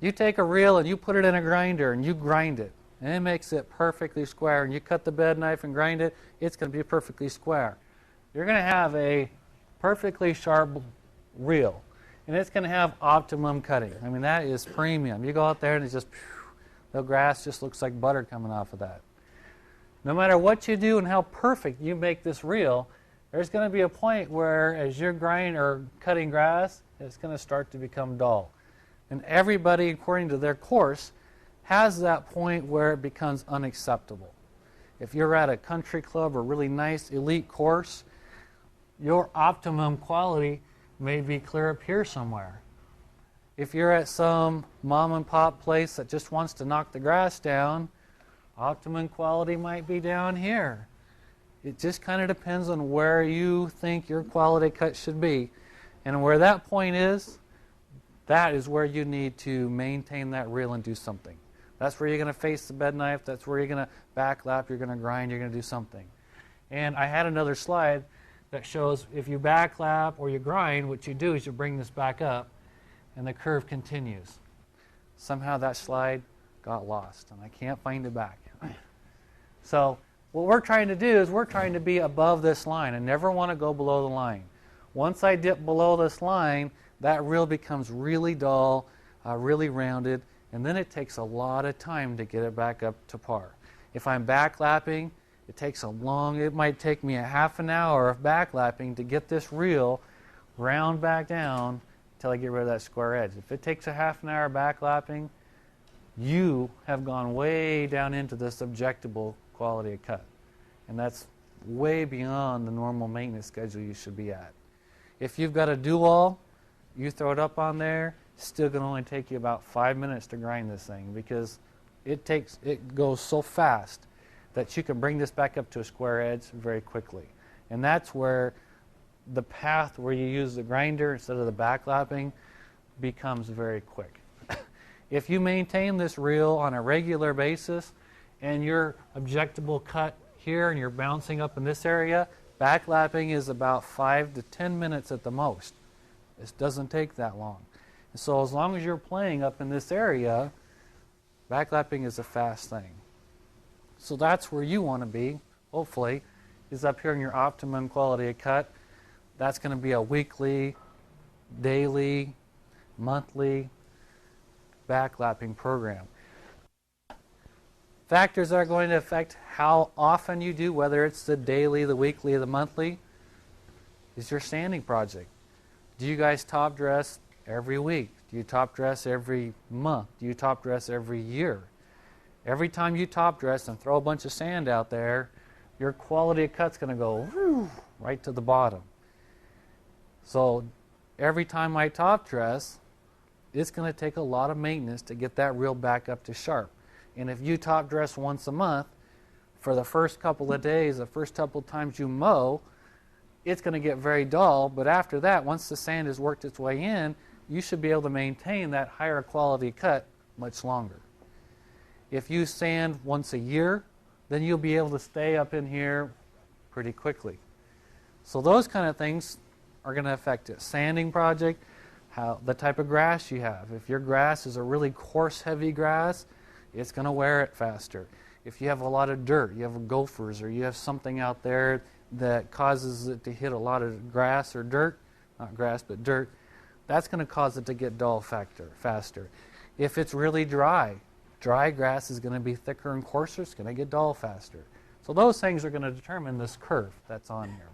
You take a reel and you put it in a grinder and you grind it, and it makes it perfectly square, and you cut the bed knife and grind it, it's going to be perfectly square. You're going to have a perfectly sharp reel, and it's going to have optimum cutting. I mean, that is premium. You go out there and it's just, the grass just looks like butter coming off of that. No matter what you do and how perfect you make this reel, there's going to be a point where as you're grinding or cutting grass, it's going to start to become dull. And everybody, according to their course, has that point where it becomes unacceptable. If you're at a country club or really nice elite course, your optimum quality may be clear up here somewhere. If you're at some mom and pop place that just wants to knock the grass down, optimum quality might be down here. It just kind of depends on where you think your quality cut should be. And where that point is, that is where you need to maintain that reel and do something. That's where you're going to face the bed knife. That's where you're going to backlap, you're going to grind, you're going to do something. And I had another slide that shows if you backlap or you grind, what you do is you bring this back up and the curve continues. Somehow that slide got lost and I can't find it back. So what we're trying to do is we're trying to be above this line. I never want to go below the line. Once I dip below this line, that reel becomes really dull, really rounded, and then it takes a lot of time to get it back up to par. If I'm backlapping, it might take me a half an hour of backlapping to get this reel round back down until I get rid of that square edge. If it takes a half an hour backlapping, you have gone way down into the subjectable quality of cut. And that's way beyond the normal maintenance schedule you should be at. If you've got a do-all, you throw it up on there, it's still going to only take you about 5 minutes to grind this thing because it goes so fast that you can bring this back up to a square edge very quickly. And that's where the path where you use the grinder instead of the backlapping becomes very quick. If you maintain this reel on a regular basis and your objectable cut here and you're bouncing up in this area, backlapping is about 5 to 10 minutes at the most. This doesn't take that long. And so as long as you're playing up in this area, backlapping is a fast thing. So that's where you want to be, hopefully, is up here in your optimum quality of cut. That's going to be a weekly, daily, monthly backlapping program. Factors that are going to affect how often you do, whether it's the daily, the weekly, or the monthly, is your sanding project. Do you guys top dress every week? Do you top dress every month? Do you top dress every year? Every time you top dress and throw a bunch of sand out there, your quality of cut's going to go right to the bottom. So every time I top dress, it's going to take a lot of maintenance to get that reel back up to sharp. And if you top dress once a month, for the first couple of days, the first couple of times you mow, it's going to get very dull. But after that, once the sand has worked its way in, you should be able to maintain that higher quality cut much longer. If you sand once a year, then you'll be able to stay up in here pretty quickly. So those kind of things are going to affect it. Sanding project, the type of grass you have. If your grass is a really coarse, heavy grass, it's going to wear it faster. If you have a lot of dirt, you have gophers, or you have something out there that causes it to hit a lot of grass or dirt, not grass, but dirt, that's going to cause it to get dull faster. If it's really dry grass is going to be thicker and coarser, it's going to get dull faster. So those things are going to determine this curve that's on here.